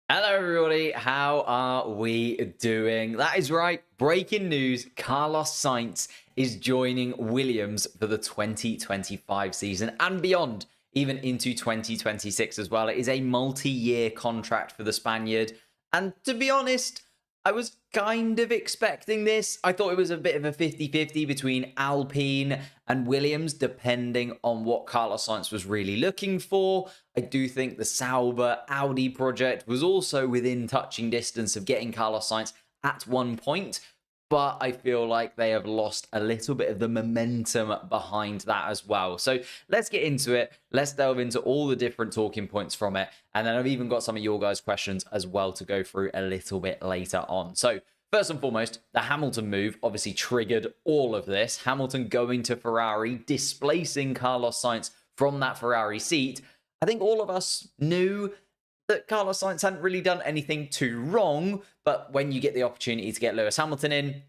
Hello, everybody. How are we doing? That is right. Breaking news. Carlos Sainz is joining Williams for the 2025 season and beyond, even into 2026 as well. It is a multi-year contract for the Spaniard. And to be honest, I was kind of expecting this. I thought it was a bit of a 50-50 between Alpine and Williams, depending on what Carlos Sainz was really looking for. I do think the Sauber Audi project was also within touching distance of getting Carlos Sainz at one point, but I feel like they have lost a little bit of the momentum behind that as well. So let's get into it. Let's delve into all the different talking points from it. And then I've even got some of your guys' questions as well to go through a little bit later on. So first and foremost, the Hamilton move obviously triggered all of this. Hamilton going to Ferrari, displacing Carlos Sainz from that Ferrari seat. I think all of us knew that Carlos Sainz hadn't really done anything too wrong, but when you get the opportunity to get Lewis Hamilton in,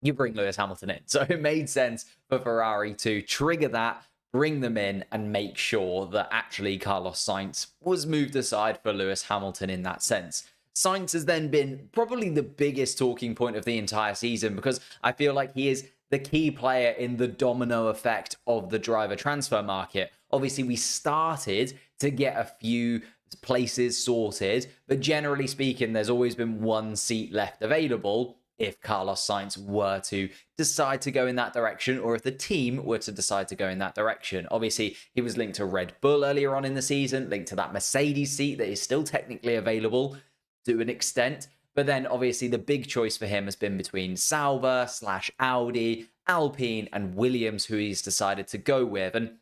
you bring Lewis Hamilton in. So it made sense for Ferrari to trigger that, bring them in, and make sure that actually Carlos Sainz was moved aside for Lewis Hamilton in that sense. Sainz has then been probably the biggest talking point of the entire season because I feel like he is the key player in the domino effect of the driver transfer market. Obviously, we started to get a few places sorted, but generally speaking, there's always been one seat left available if Carlos Sainz were to decide to go in that direction, or if the team were to decide to go in that direction. Obviously, he was linked to Red Bull earlier on in the season, linked to that Mercedes seat that is still technically available to an extent. But then obviously the big choice for him has been between Sauber / Audi, Alpine, and Williams, who he's decided to go with. And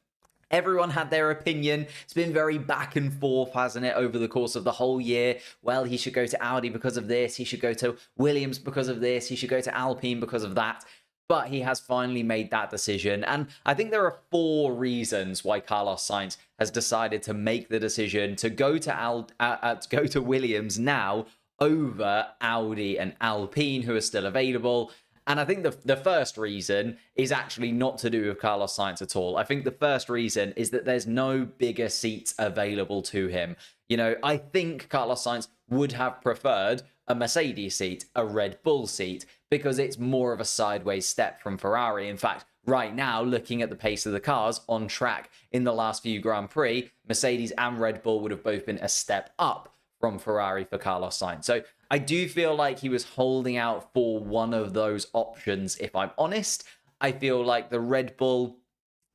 everyone had their opinion. It's been very back and forth, hasn't it, over the course of the whole year? Well, he should go to Audi because of this. He should go to Williams because of this. He should go to Alpine because of that. But he has finally made that decision. And I think there are 4 reasons why Carlos Sainz has decided to make the decision to go to Williams now over Audi and Alpine, who are still available. And I think the first reason is actually not to do with Carlos Sainz at all. I think the first reason is that there's no bigger seats available to him. You know, I think Carlos Sainz would have preferred a Mercedes seat, a Red Bull seat, because it's more of a sideways step from Ferrari. In fact, right now, looking at the pace of the cars on track in the last few Grand Prix, Mercedes and Red Bull would have both been a step up from Ferrari for Carlos Sainz. So I do feel like he was holding out for one of those options, if I'm honest. I feel like the Red Bull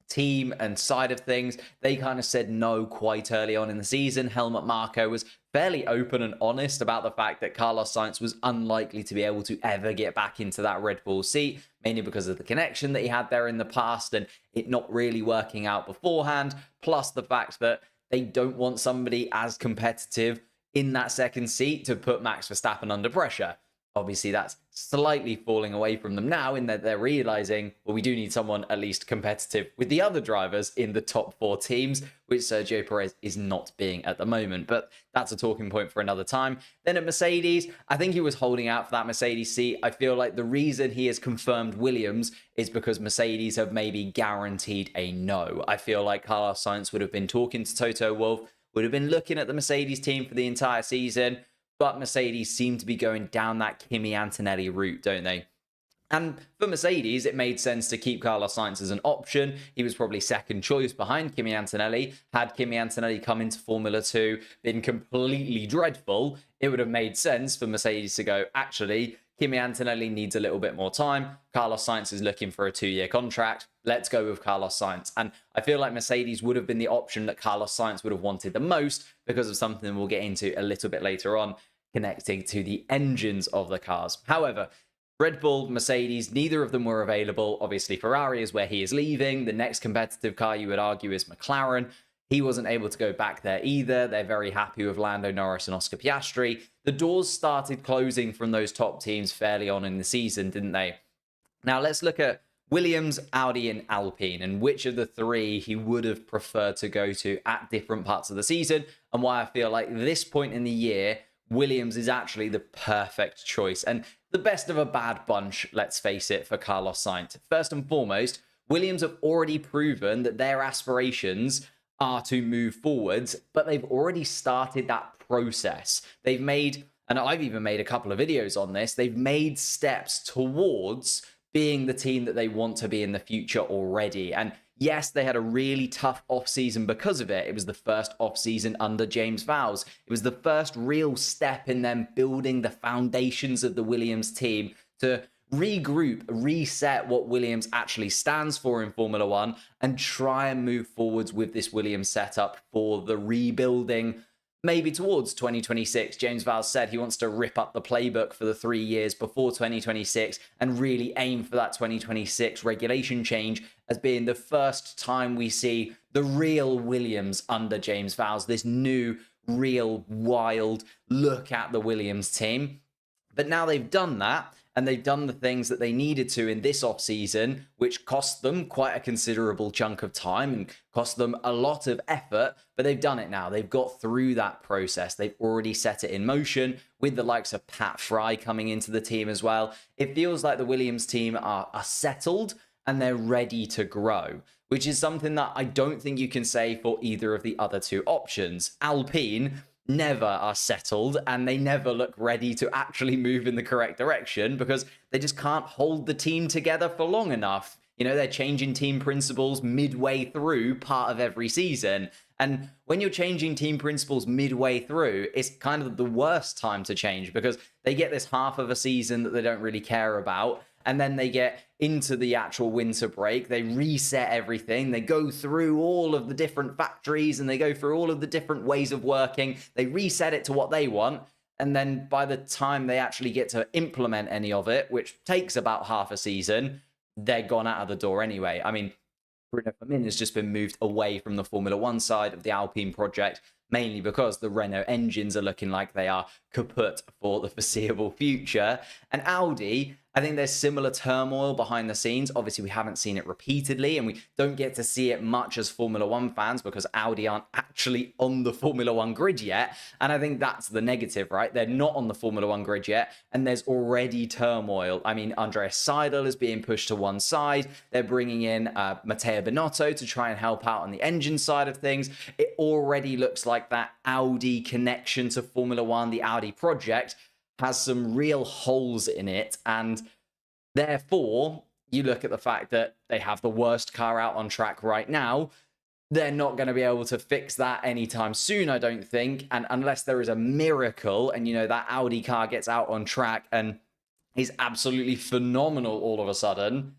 team and side of things, they kind of said no quite early on in the season. Helmut Marko was fairly open and honest about the fact that Carlos Sainz was unlikely to be able to ever get back into that Red Bull seat, mainly because of the connection that he had there in the past and it not really working out beforehand, plus the fact that they don't want somebody as competitive in that second seat to put Max Verstappen under pressure. Obviously, that's slightly falling away from them now in that they're realizing, well, we do need someone at least competitive with the other drivers in the top 4 teams, which Sergio Perez is not being at the moment. But that's a talking point for another time. Then at Mercedes, I think he was holding out for that Mercedes seat. I feel like the reason he has confirmed Williams is because Mercedes have maybe guaranteed a no. I feel like Carlos Sainz would have been talking to Toto Wolff, would have been looking at the Mercedes team for the entire season, but Mercedes seem to be going down that Kimi Antonelli route, don't they? And for Mercedes, it made sense to keep Carlos Sainz as an option. He was probably second choice behind Kimi Antonelli. Had Kimi Antonelli come into Formula 2, been completely dreadful, it would have made sense for Mercedes to go, actually, Kimi Antonelli needs a little bit more time. Carlos Sainz is looking for a 2-year contract. Let's go with Carlos Sainz. And I feel like Mercedes would have been the option that Carlos Sainz would have wanted the most because of something we'll get into a little bit later on, connecting to the engines of the cars. However, Red Bull, Mercedes, neither of them were available. Obviously, Ferrari is where he is leaving. The next competitive car, you would argue, is McLaren. He wasn't able to go back there either. They're very happy with Lando Norris and Oscar Piastri. The doors started closing from those top teams fairly on in the season, didn't they? Now, let's look at Williams, Audi, and Alpine, and which of the 3 he would have preferred to go to at different parts of the season, and why I feel like this point in the year, Williams is actually the perfect choice. And the best of a bad bunch, let's face it, for Carlos Sainz. First and foremost, Williams have already proven that their aspirations are to move forwards, but they've already started that process. They've made, and I've even made a couple of videos on this, they've made steps towards being the team that they want to be in the future already. And yes, they had a really tough offseason because of it. It was the first offseason under James Vowles. It was the first real step in them building the foundations of the Williams team to regroup, reset what Williams actually stands for in Formula One, and try and move forwards with this Williams setup for the rebuilding. Maybe towards 2026, James Vowles said he wants to rip up the playbook for the 3 years before 2026 and really aim for that 2026 regulation change as being the first time we see the real Williams under James Vowles, this new, real, wild look at the Williams team. But now they've done that, and they've done the things that they needed to in this offseason, which cost them quite a considerable chunk of time and cost them a lot of effort, but they've done it now. They've got through that process. They've already set it in motion with the likes of Pat Fry coming into the team as well. It feels like the Williams team are settled and they're ready to grow, which is something that I don't think you can say for either of the other two options. Alpine never are settled and they never look ready to actually move in the correct direction because they just can't hold the team together for long enough. You know, they're changing team principles midway through part of every season. And when you're changing team principles midway through, it's kind of the worst time to change because they get this half of a season that they don't really care about. And then they get into the actual winter break. They reset everything. They go through all of the different factories and they go through all of the different ways of working. They reset it to what they want. And then by the time they actually get to implement any of it, which takes about half a season, they're gone out of the door anyway. I mean, Bruno Firmin has just been moved away from the Formula One side of the Alpine project, mainly because the Renault engines are looking like they are kaput for the foreseeable future. And Audi, I think there's similar turmoil behind the scenes. Obviously, we haven't seen it repeatedly, and we don't get to see it much as Formula One fans because Audi aren't actually on the Formula One grid yet. And I think that's the negative, right? They're not on the Formula One grid yet, and there's already turmoil. I mean, Andreas Seidel is being pushed to one side. They're bringing in Matteo Binotto to try and help out on the engine side of things. It already looks like that Audi connection to Formula One, the Audi project, has some real holes in it, and therefore you look at the fact that they have the worst car out on track right now. They're not going to be able to fix that anytime soon, I don't think, and unless there is a miracle and, you know, that Audi car gets out on track and is absolutely phenomenal all of a sudden,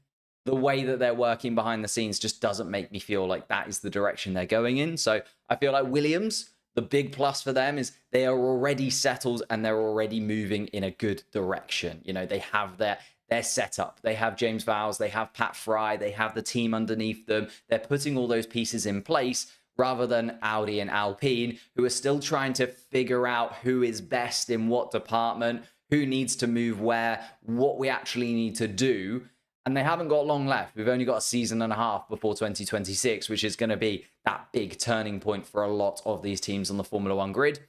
the way that they're working behind the scenes just doesn't make me feel like that is the direction they're going in. So I feel like Williams, the big plus for them is they are already settled and they're already moving in a good direction. You know, they have their setup. They have James Vowles, they have Pat Fry, they have the team underneath them. They're putting all those pieces in place rather than Audi and Alpine, who are still trying to figure out who is best in what department, who needs to move where, what we actually need to do. And they haven't got long left. We've only got a season and a half before 2026, which is going to be that big turning point for a lot of these teams on the Formula One grid.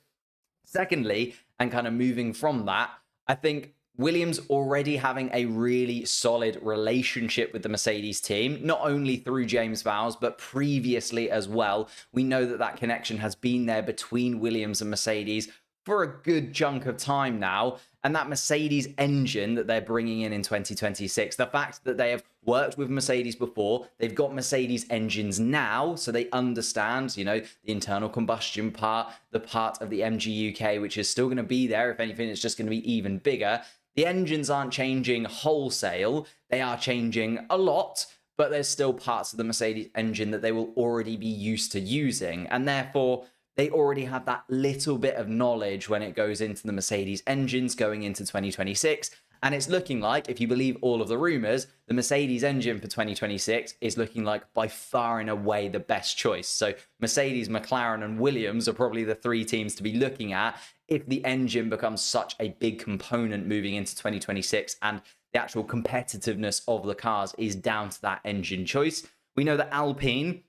Secondly, and kind of moving from that, I think Williams already having a really solid relationship with the Mercedes team, not only through James Vowles, but previously as well. We know that that connection has been there between Williams and Mercedes for a good chunk of time now. And that Mercedes engine that they're bringing in 2026, the fact that they have worked with Mercedes before, they've got Mercedes engines now, so they understand, you know, the internal combustion part, the part of the MG UK, which is still going to be there. If anything, it's just going to be even bigger. The engines aren't changing wholesale. They are changing a lot, but there's still parts of the Mercedes engine that they will already be used to using. And therefore, they already have that little bit of knowledge when it goes into the Mercedes engines going into 2026. And it's looking like, if you believe all of the rumors, the Mercedes engine for 2026 is looking like by far and away the best choice. So Mercedes, McLaren, and Williams are probably the three teams to be looking at if the engine becomes such a big component moving into 2026 and the actual competitiveness of the cars is down to that engine choice. We know that Alpine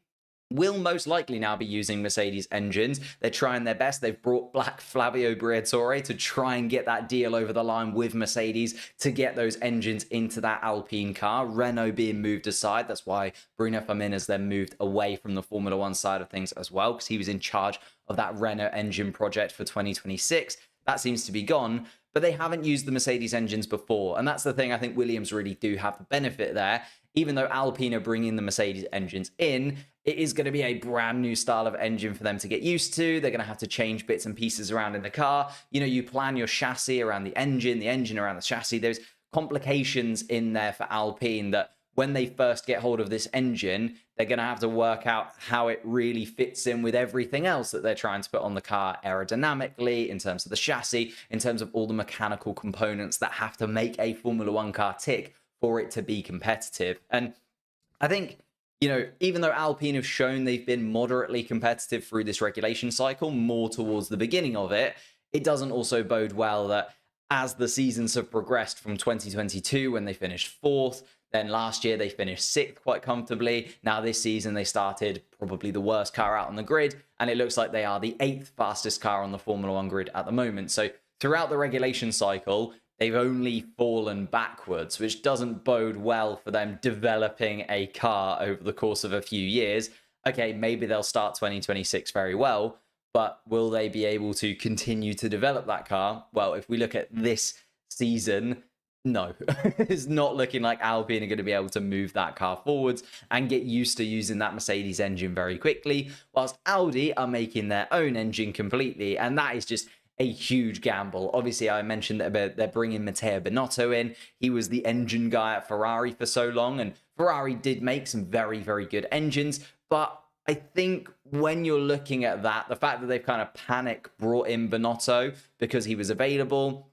will most likely now be using Mercedes engines. They're trying their best. They've brought back Flavio Briatore to try and get that deal over the line with Mercedes to get those engines into that Alpine car. Renault being moved aside. That's why Bruno Firmin has then moved away from the Formula One side of things as well, because he was in charge of that Renault engine project for 2026. That seems to be gone, but they haven't used the Mercedes engines before. And that's the thing. I think Williams really do have the benefit there. Even though Alpine are bringing the Mercedes engines in, it is going to be a brand new style of engine for them to get used to. They're going to have to change bits and pieces around in the car. You know, you plan your chassis around the engine around the chassis. There's complications in there for Alpine that when they first get hold of this engine, they're going to have to work out how it really fits in with everything else that they're trying to put on the car aerodynamically, in terms of the chassis, in terms of all the mechanical components that have to make a Formula One car tick for it to be competitive. And I think, you know, even though Alpine have shown they've been moderately competitive through this regulation cycle, more towards the beginning of it, it doesn't also bode well that as the seasons have progressed from 2022, when they finished fourth, then last year they finished sixth quite comfortably. Now this season they started probably the worst car out on the grid, and it looks like they are the 8th fastest car on the Formula One grid at the moment. So throughout the regulation cycle, they've only fallen backwards, which doesn't bode well for them developing a car over the course of a few years. Okay, maybe they'll start 2026 very well, but will they be able to continue to develop that car? Well, if we look at this season, no. It's not looking like Alpine are going to be able to move that car forwards and get used to using that Mercedes engine very quickly, whilst Audi are making their own engine completely, and that is just a huge gamble. Obviously, I mentioned that they're bringing Matteo Binotto in. He was the engine guy at Ferrari for so long, and Ferrari did make some very, very good engines. But I think when you're looking at that, the fact that they've kind of panic brought in Binotto because he was available,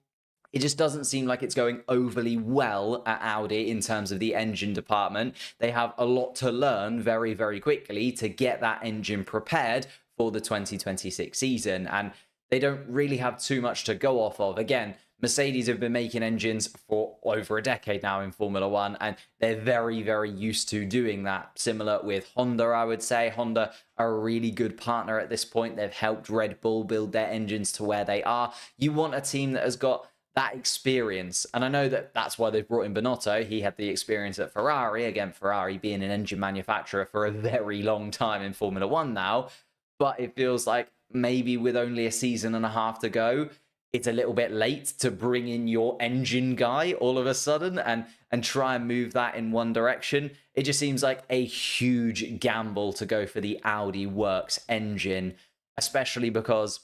it just doesn't seem like it's going overly well at Audi in terms of the engine department. They have a lot to learn very, very quickly to get that engine prepared for the 2026 season. And they don't really have too much to go off of. Again, Mercedes have been making engines for over a decade now in Formula One, and they're very, very used to doing that. Similar with Honda, I would say. Honda are a really good partner at this point. They've helped Red Bull build their engines to where they are. You want a team that has got that experience, and I know that that's why they've brought in Binotto. He had the experience at Ferrari. Again, Ferrari being an engine manufacturer for a very long time in Formula One now, but it feels like maybe with only a season and a half to go, it's a little bit late to bring in your engine guy all of a sudden and try and move that in one direction. It just seems like a huge gamble to go for the Audi Works engine, especially because,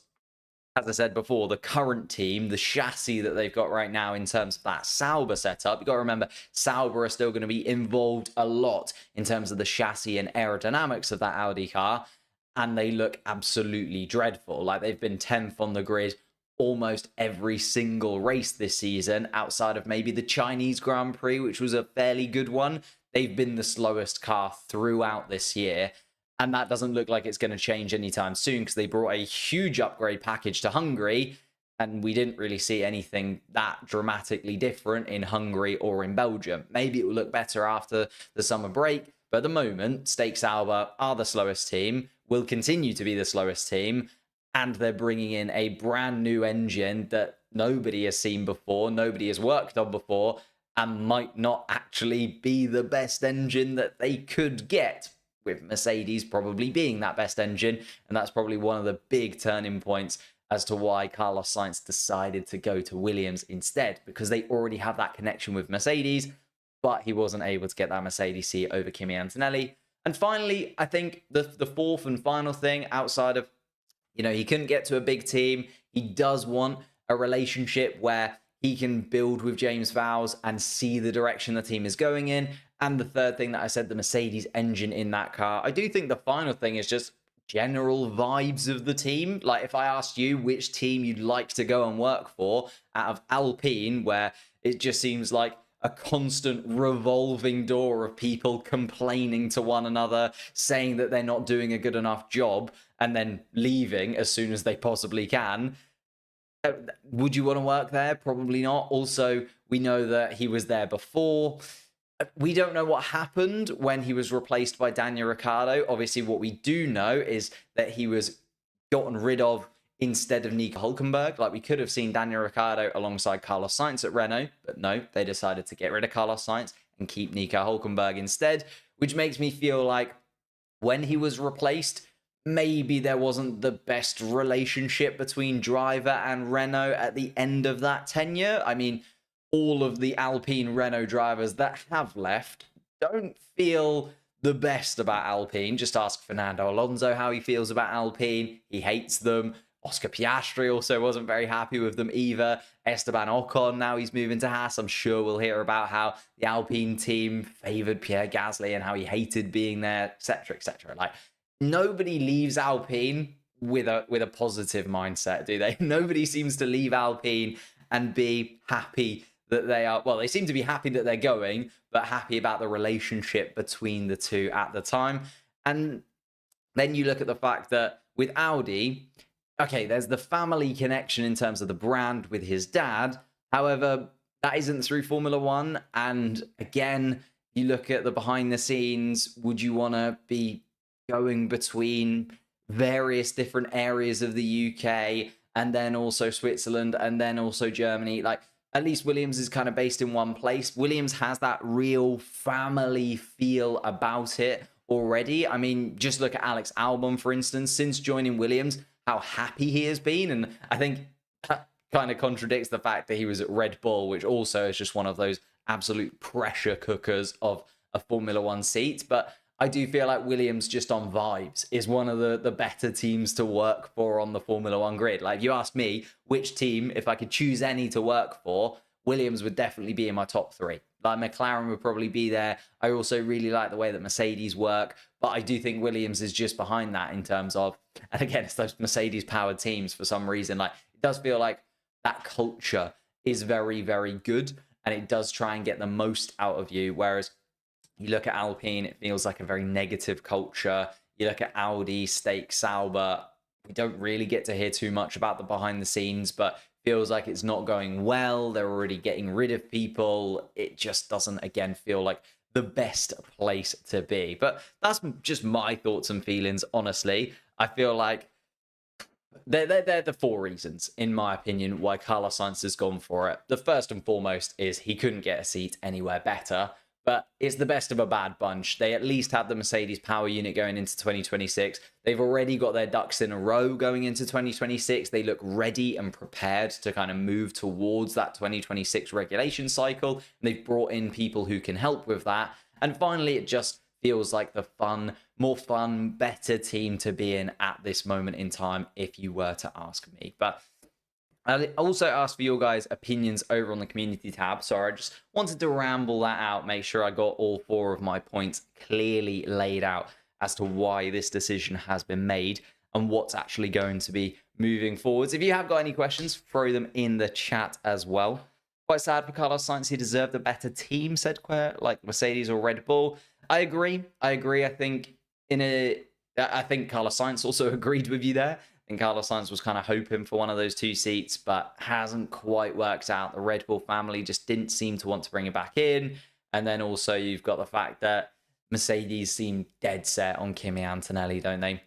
as I said before, the current team, the chassis that they've got right now in terms of that Sauber setup, you've got to remember, Sauber are still going to be involved a lot in terms of the chassis and aerodynamics of that Audi car, and they look absolutely dreadful. Like, they've been 10th on the grid almost every single race this season, outside of maybe the Chinese Grand Prix, which was a fairly good one. They've been the slowest car throughout this year, and that doesn't look like it's going to change anytime soon, because they brought a huge upgrade package to Hungary, and we didn't really see anything that dramatically different in Hungary or in Belgium. Maybe it will look better after the summer break, but at the moment, Stake Sauber are the slowest team, will continue to be the slowest team, and they're bringing in a brand new engine that nobody has seen before, nobody has worked on before, and might not actually be the best engine that they could get, with Mercedes probably being that best engine. And that's probably one of the big turning points as to why Carlos Sainz decided to go to Williams instead, because they already have that connection with Mercedes, but he wasn't able to get that Mercedes seat over Kimi Antonelli. And finally, I think the fourth and final thing, outside of, you know, he couldn't get to a big team, he does want a relationship where he can build with James Vowles and see the direction the team is going in. And the third thing that I said, the Mercedes engine in that car. I do think the final thing is just general vibes of the team. Like, if I asked you which team you'd like to go and work for out of Alpine, where it just seems like a constant revolving door of people complaining to one another, saying that they're not doing a good enough job, and then leaving as soon as they possibly can. Would you want to work there? Probably not. Also, we know that he was there before. We don't know what happened when he was replaced by Daniel Ricciardo. Obviously, what we do know is that he was gotten rid of instead of Nico Hülkenberg. Like, we could have seen Daniel Ricciardo alongside Carlos Sainz at Renault, but no, they decided to get rid of Carlos Sainz and keep Nico Hülkenberg instead, which makes me feel like when he was replaced, maybe there wasn't the best relationship between driver and Renault at the end of that tenure. I mean, all of the Alpine Renault drivers that have left don't feel the best about Alpine. Just ask Fernando Alonso how he feels about Alpine. He hates them. Oscar Piastri also wasn't very happy with them either. Esteban Ocon, now he's moving to Haas. I'm sure we'll hear about how the Alpine team favoured Pierre Gasly and how he hated being there, etc., etc. Like, nobody leaves Alpine with a positive mindset, do they? Nobody seems to leave Alpine and be happy that they are, well, they seem to be happy that they're going, but happy about the relationship between the two at the time. And then you look at the fact that with Audi, okay, there's the family connection in terms of the brand with his dad. However, that isn't through Formula One. And again, you look at the behind the scenes, would you want to be going between various different areas of the UK and then also Switzerland and then also Germany? Like, at least Williams is kind of based in one place. Williams has that real family feel about it already. I mean, just look at Alex Albon, for instance. Since joining Williams, how happy he has been. And I think that kind of contradicts the fact that he was at Red Bull, which also is just one of those absolute pressure cookers of a Formula One seat. But I do feel like Williams, just on vibes, is one of the better teams to work for on the Formula One grid. Like, if you ask me which team, if I could choose any to work for, Williams would definitely be in my top three. Like, McLaren would probably be there. I also really like the way that Mercedes work, but I do think Williams is just behind that in terms of, and again, it's those Mercedes-powered teams for some reason. Like, it does feel like that culture is very, very good, and it does try and get the most out of you, whereas you look at Alpine, it feels like a very negative culture. You look at Audi, Stake, Sauber, we don't really get to hear too much about the behind the scenes, but feels like it's not going well. They're already getting rid of people. It just doesn't, again, feel like the best place to be. But that's just my thoughts and feelings, honestly. I feel like they're the four reasons, in my opinion, why Carlos Sainz has gone for it. The first and foremost is he couldn't get a seat anywhere better. But it's the best of a bad bunch. They at least have the Mercedes power unit going into 2026. They've already got their ducks in a row going into 2026. They look ready and prepared to kind of move towards that 2026 regulation cycle. And they've brought in people who can help with that. And finally, it just feels like the more fun, better team to be in at this moment in time, if you were to ask me. But I also asked for your guys' opinions over on the community tab. So I just wanted to ramble that out, make sure I got all four of my points clearly laid out as to why this decision has been made and what's actually going to be moving forwards. If you have got any questions, throw them in the chat as well. Quite sad for Carlos Sainz. He deserved a better team, said Quer, like Mercedes or Red Bull. I agree. I think Carlos Sainz also agreed with you there. And Carlos Sainz was kind of hoping for one of those two seats, but hasn't quite worked out. The Red Bull family just didn't seem to want to bring it back in. And then also you've got the fact that Mercedes seem dead set on Kimi Antonelli, don't they?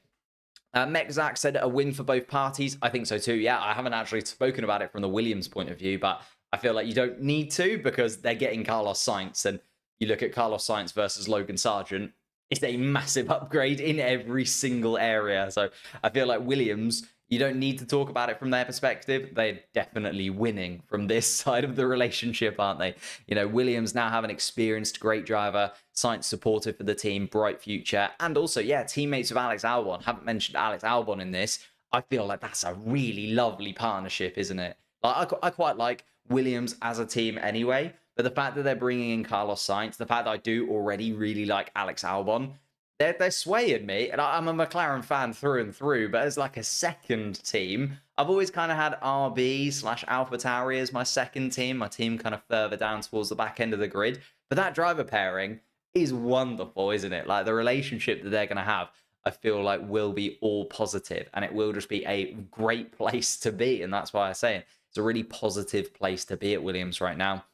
Mechzak said a win for both parties. I think so too. Yeah, I haven't actually spoken about it from the Williams point of view, but I feel like you don't need to because they're getting Carlos Sainz. And you look at Carlos Sainz versus Logan Sargent, it's a massive upgrade in every single area. So I feel like Williams, you don't need to talk about it from their perspective. They're definitely winning from this side of the relationship, aren't they? You know, Williams now have an experienced, great driver, Sainz supportive for the team, bright future. And also, yeah, teammates of Alex Albon. Haven't mentioned Alex Albon in this. I feel like that's a really lovely partnership, isn't it? Like, I quite like Williams as a team anyway. But the fact that they're bringing in Carlos Sainz, the fact that I do already really like Alex Albon, they're swaying me. And I'm a McLaren fan through and through, but as like a second team, I've always kind of had RB/AlphaTauri as my second team, my team kind of further down towards the back end of the grid. But that driver pairing is wonderful, isn't it? Like, the relationship that they're going to have, I feel like will be all positive, and it will just be a great place to be. And that's why I say it. It's a really positive place to be at Williams right now.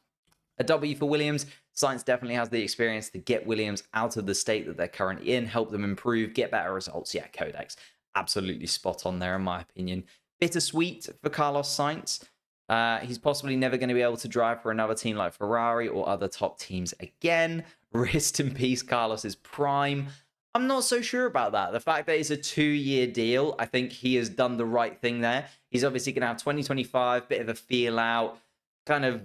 A W for Williams. Sainz definitely has the experience to get Williams out of the state that they're currently in, help them improve, get better results. Yeah, Codex, absolutely spot on there in my opinion. Bittersweet for Carlos Sainz. He's possibly never going to be able to drive for another team like Ferrari or other top teams again. Rest in peace, Carlos's prime. I'm not so sure about that. The fact that it's a 2-year deal, I think he has done the right thing there. He's obviously going to have 2025, bit of a feel out, kind of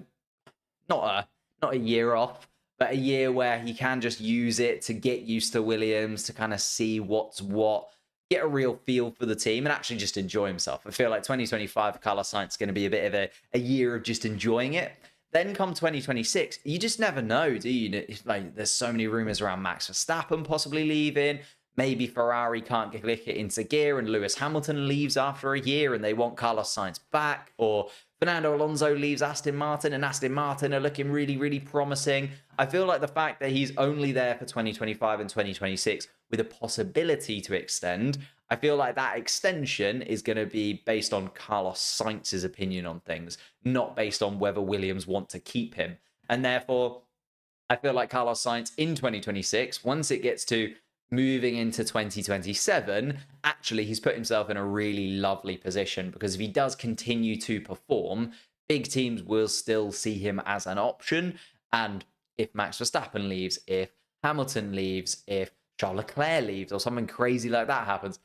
not a year off, but a year where he can just use it to get used to Williams, to kind of see what's what, get a real feel for the team, and actually just enjoy himself. I feel like 2025 for Carlos Sainz is going to be a bit of a year of just enjoying it. Then come 2026, you just never know, do you? It's like, there's so many rumors around Max Verstappen possibly leaving. Maybe Ferrari can't click it into gear and Lewis Hamilton leaves after a year and they want Carlos Sainz back. Or Fernando Alonso leaves Aston Martin and Aston Martin are looking really, really promising. I feel like the fact that he's only there for 2025 and 2026 with a possibility to extend, I feel like that extension is going to be based on Carlos Sainz's opinion on things, not based on whether Williams want to keep him. And therefore, I feel like Carlos Sainz in 2026, once it gets to moving into 2027, actually he's put himself in a really lovely position, because if he does continue to perform, big teams will still see him as an option. And if Max Verstappen leaves, if Hamilton leaves, if Charles Leclerc leaves, or something crazy like that happens,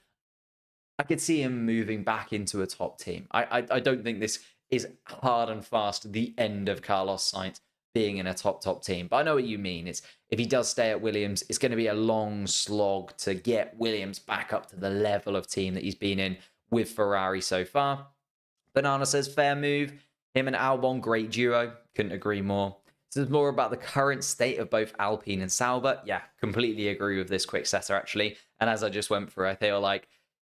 I could see him moving back into a top team. I don't think this is hard and fast the end of Carlos Sainz being in a top team. But I know what you mean. It's, if he does stay at Williams, it's going to be a long slog to get Williams back up to the level of team that he's been in with Ferrari so far. Banana says, fair move. Him and Albon, great duo. Couldn't agree more. This is more about the current state of both Alpine and Sauber. Yeah, completely agree with this quick setter, actually. And as I just went through, I feel like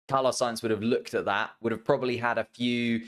Carlos Sainz would have looked at that, would have probably had a few,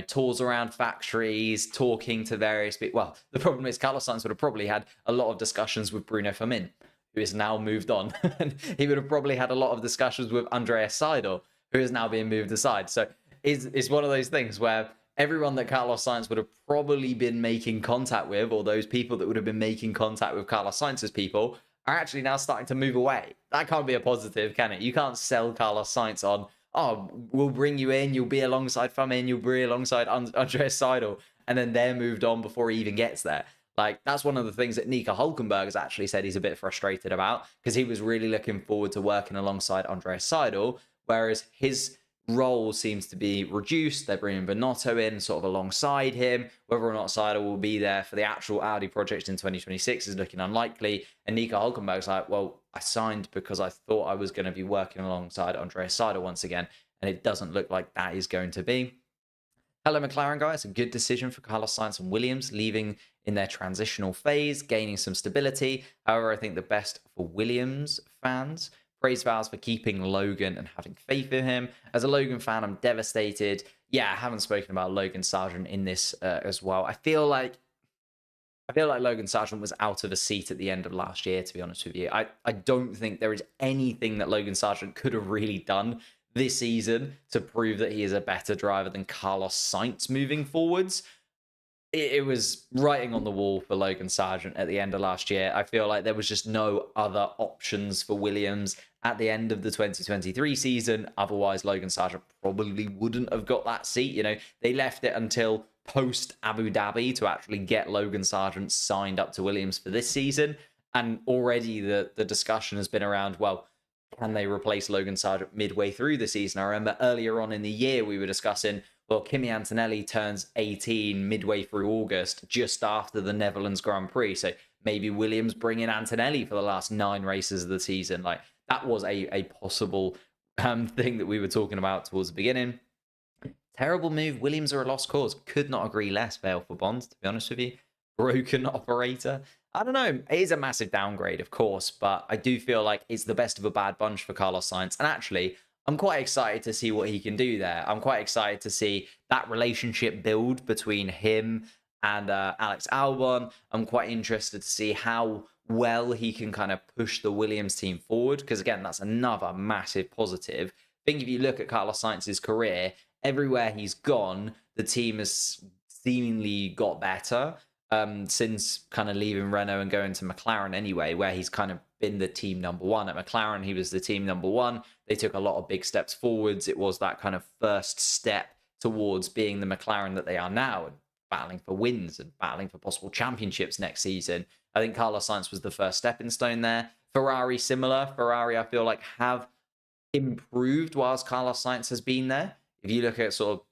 tours around factories, talking to various people. Well, the problem is Carlos Sainz would have probably had a lot of discussions with Bruno Firmin, who has now moved on. And he would have probably had a lot of discussions with Andreas Seidel, who is now being moved aside. So it's one of those things where everyone that Carlos Sainz would have probably been making contact with, or those people that would have been making contact with Carlos Sainz's people, are actually now starting to move away. That can't be a positive, can it? You can't sell Carlos Sainz on, oh, we'll bring you in, you'll be alongside Firmin, you'll be alongside Andreas Seidel, and then they're moved on before he even gets there. Like, that's one of the things that Nico Hülkenberg has actually said he's a bit frustrated about, because he was really looking forward to working alongside Andreas Seidel, whereas his role seems to be reduced. They're bringing Binotto in sort of alongside him. Whether or not Seidel will be there for the actual Audi project in 2026 is looking unlikely. And Nico Hülkenberg's like, well, I signed because I thought I was going to be working alongside Andreas Seidel once again, and it doesn't look like that is going to be. Hello, McLaren guys. A good decision for Carlos Sainz and Williams, leaving in their transitional phase, gaining some stability. However, I think the best for Williams fans. Praise Vals for keeping Logan and having faith in him. As a Logan fan, I'm devastated. Yeah, I haven't spoken about Logan Sargent in this as well. I feel like Logan Sargent was out of a seat at the end of last year, to be honest with you. I don't think there is anything that Logan Sargent could have really done this season to prove that he is a better driver than Carlos Sainz moving forwards. It was writing on the wall for Logan Sargent at the end of last year. I feel like there was just no other options for Williams at the end of the 2023 season. Otherwise, Logan Sargent probably wouldn't have got that seat. They left it until post Abu Dhabi to actually get Logan Sargent signed up to Williams for this season. And already the discussion has been around, well, can they replace Logan Sargent midway through the season? I remember earlier on in the year, we were discussing, well, Kimi Antonelli turns 18 midway through August, just after the Netherlands Grand Prix. So maybe Williams bring in Antonelli for the last 9 races of the season. Like, that was a possible thing that we were talking about towards the beginning. Terrible move. Williams are a lost cause. Could not agree less, Vale for Bond, to be honest with you. Broken operator. I don't know. It is a massive downgrade, of course, but I do feel like it's the best of a bad bunch for Carlos Sainz. And actually, I'm quite excited to see what he can do there. I'm quite excited to see that relationship build between him and Alex Albon. I'm quite interested to see how well he can kind of push the Williams team forward, because again, that's another massive positive. I think if you look at Carlos Sainz's career, everywhere he's gone, the team has seemingly got better. since kind of leaving Renault and going to McLaren anyway, where he's kind of been the team number one. At McLaren, he was the team number one. They took a lot of big steps forwards. It was that kind of first step towards being the McLaren that they are now and battling for wins and battling for possible championships next season. I think Carlos Sainz was the first stepping stone there. Ferrari, similar. Ferrari, I feel like, have improved whilst Carlos Sainz has been there. If you look at sort of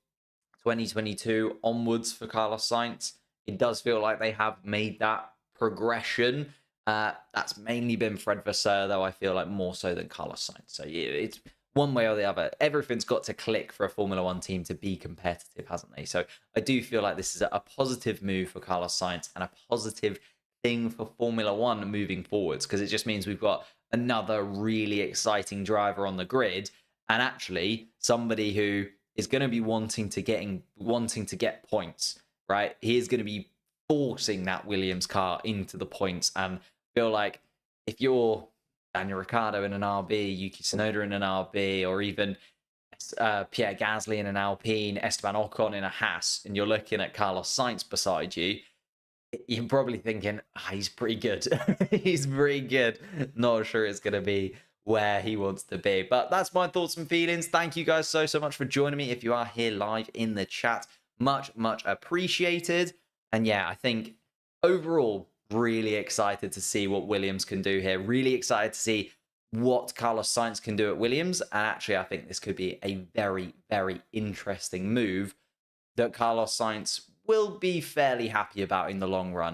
2022 onwards for Carlos Sainz, it does feel like they have made that progression. That's mainly been Fred Vasseur, though, I feel like more so than Carlos Sainz. So yeah, it's one way or the other. Everything's got to click for a Formula One team to be competitive, hasn't they? So I do feel like this is a positive move for Carlos Sainz and a positive thing for Formula One moving forwards, because it just means we've got another really exciting driver on the grid, and actually somebody who is going to be wanting to get points, right? He is going to be forcing that Williams car into the points, and feel like if you're Daniel Ricciardo in an RB, Yuki Tsunoda in an RB, or even Pierre Gasly in an Alpine, Esteban Ocon in a Haas, and you're looking at Carlos Sainz beside you, you're probably thinking, he's pretty good. He's pretty good. Not sure it's going to be where he wants to be. But that's my thoughts and feelings. Thank you guys so much for joining me. If you are here live in the chat, much appreciated. And yeah, I think overall, really excited to see what Williams can do here. Really excited to see what Carlos Sainz can do at Williams. And actually, I think this could be a very interesting move that Carlos Sainz will be fairly happy about in the long run.